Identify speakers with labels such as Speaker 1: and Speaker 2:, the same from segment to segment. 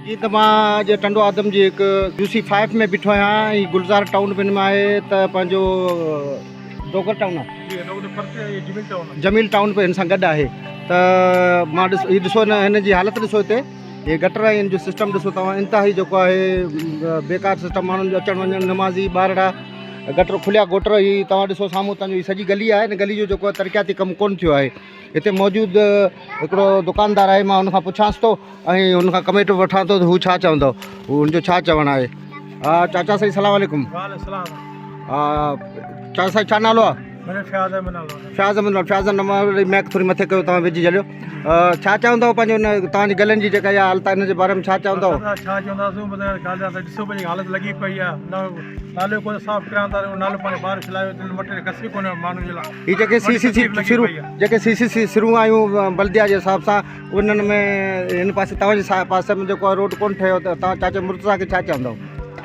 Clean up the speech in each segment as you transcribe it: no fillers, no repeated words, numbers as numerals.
Speaker 1: जी तो मां अॼु टंडो आदम जी हिकु UC5 में बीठो आहियां। ही गुलज़ार टाउन पिन में आहे त पंहिंजो डोगर टाउन आहे, जमील टाउन पे हिन सां गॾु आहे। त मां हीअ ॾिसो हिन जी हालत ॾिसो, हिते ये गटर आहिनि जो सिस्टम ॾिसो तव्हां, इंतिहाई जेको आहे बेकार सिस्टम, माण्हुनि जो अचणु वञणु, नमाज़ी ॿारड़ा, गटर खुलिया गोटर। ही तव्हां ॾिसो साम्हूं तव्हांजो सॼी गली आहे। हिन गली जो जेको आहे तरक़ियाती कमु कोन्ह थियो आहे। हिते मौजूदु हिकिड़ो दुकानदार आहे, मां हुनखां पुछांसि थो ऐं हुनखां कमेंट वठां थो त हू छा चवंदो, हुनजो छा चवणु आहे। हा चाचा साईं सलाम वालेकुम। हा चाचा साईं छा नालो आहे? फ्याज़ अहमद नंबर मैक थोरी मथे कयो, तव्हां विझी छॾियो। छा चवंदव पंहिंजो हिन तव्हांजी गलनि जी जेका इहा हालत आहे, हिन जे बारे में छा चवंदव?
Speaker 2: छा चवंदासीं, ॾिसो पंहिंजी हालत लॻी पई आहे, नालो कोन साफ़ करियां था, नालो पंहिंजे ॿार खिलायो, मटे कसी कोन्हे माण्हुनि जे लाइ।
Speaker 1: हीअ जेके CCC शुरू आहियूं बल्दिया जे हिसाब सां, उन्हनि में हिन पासे तव्हांजे पासे में जेको आहे रोड कोन्ह ठहियो, त तव्हां चाचा मुर्तज़ा खे छा चवंदव?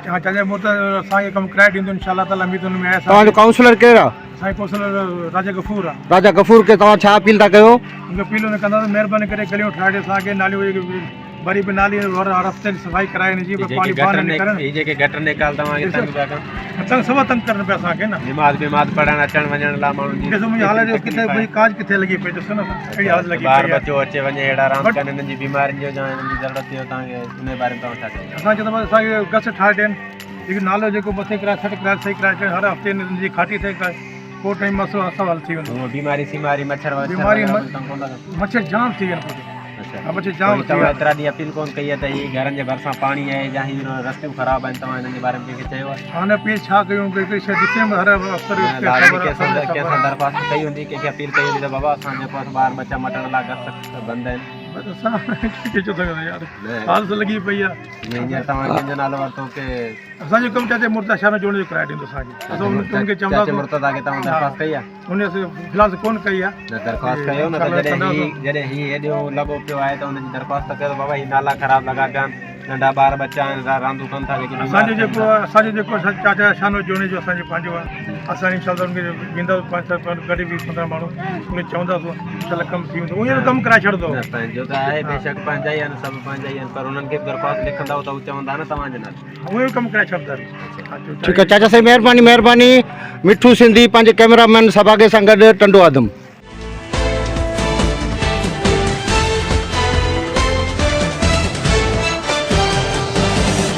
Speaker 2: चाचा मुर्तज़ा असांखे कमु कराए ॾींदो इंशाअल्लाह ताला, उम्मीद हुन में आहे।
Speaker 1: तव्हांजो काउंसलर केरु आहे?
Speaker 2: असांजो काउंसलर राजा गफ़ूर आहे।
Speaker 1: राजा गफ़ूर खे तव्हां छा अपील था कयो?
Speaker 2: उनखे अपील न कंदासीं, महिरबानी करे गलियूं ठाहे असांखे नालियूं वरी बि नाली हर हफ़्ते सफ़ाई कराए जी, पाणी बाहर निकिरनि।
Speaker 3: जेके गटर निकाल तव्हांखे तंग पिया कनि,
Speaker 2: सभु तंग करनि पिया असांखे न,
Speaker 3: नमाज़ पढ़णु अचणु वञण लाइ माण्हुनि जी।
Speaker 2: ॾिसो मुंहिंजी हालत किथे भई काज किथे लॻी पई, ॾिसो न अहिड़ी हालत लॻी
Speaker 3: ॿार
Speaker 2: पई
Speaker 3: बचो अचे वञे, अहिड़ा रांदि कनि, हिननि जी बीमारियुनि जो या हिननि जी ज़रूरत थियो तव्हांखे उन बारे में तव्हां छा चयो?
Speaker 2: असांखे त असांखे गस ठाहे ॾियनि, जेको नालो जेको मथे कराए सठ कराए सही कराए ॾियनि, हर हफ़्ते हिननि जी खाटी सही कराए, पोइ टाइम मसलो हल थी वेंदो।
Speaker 3: बीमारी सीमारी मच्छर
Speaker 2: बीमारी मच्छर जाम थी विया, मच्छर जाम।
Speaker 3: तव्हां एतिरा ॾींहं अपील कोन कई आहे त हीअ घरनि जे भरिसां पाणी आहे या हीअ रस्तियूं ख़राबु आहिनि, तव्हां हिननि जे बारे में कंहिंखे चयो आहे?
Speaker 2: हाणे अपील छा कयूं, हिकिड़ी शइ ॾिसे हर अफ़सर
Speaker 3: कंहिंसां दरख़्वास्त कई हूंदी, कंहिंखे अपील कई हूंदी त बाबा असां जेको आहे ॿार बच्चा मटण लाइ गस बंदि आहिनि।
Speaker 2: यार हालत लॻी पई आहे।
Speaker 3: हींअर तव्हां कंहिंजो नालो वरितो की
Speaker 2: असांजो कमु चाचा मुर्तज़ा शाह जोड़ने जो कराए ॾींदो असांखे, असां उनखे चवंदासीं।
Speaker 3: मुर्तज़ा खे तव्हां दरख़्वास्त कई आहे?
Speaker 2: उन फ़िलहाल कोन कई आहे।
Speaker 3: दरख़्वास्त कयो न, जॾहिं हीअ हेॾो लॻो पियो आहे त हुनजी दरख़्वास्त कयो बाबा हीअ नाला ख़राबु लॻा पिया आहिनि, नंढा ॿार बच्चा आहिनि, रांदूं कनि था।
Speaker 2: असांजो जेको चाचा शानो जोड़ने जो असांजो पंहिंजो आहे, असां इंशाअल्लाह उनखे वेंदासीं, 5 गॾु बि 15 माण्हू उनखे चवंदासीं, इंशाअल्लाह कमु थी वेंदो, उहो कमु कराए छॾंदो।
Speaker 3: पंहिंजो त आहे बेशक, पंहिंजा ई आहिनि, सभु पंहिंजा ई आहिनि, पर उन्हनि खे दरख़्वास्त लिखंदव त हू चवंदा न तव्हांजे नाले,
Speaker 2: उहो कमु कराए छॾंदा।
Speaker 1: ठीकु आहे चाचा साईं, महिरबानी। मिठू सिंधी पंहिंजे कैमरामैन सभागे सां गॾु टंडो आदम।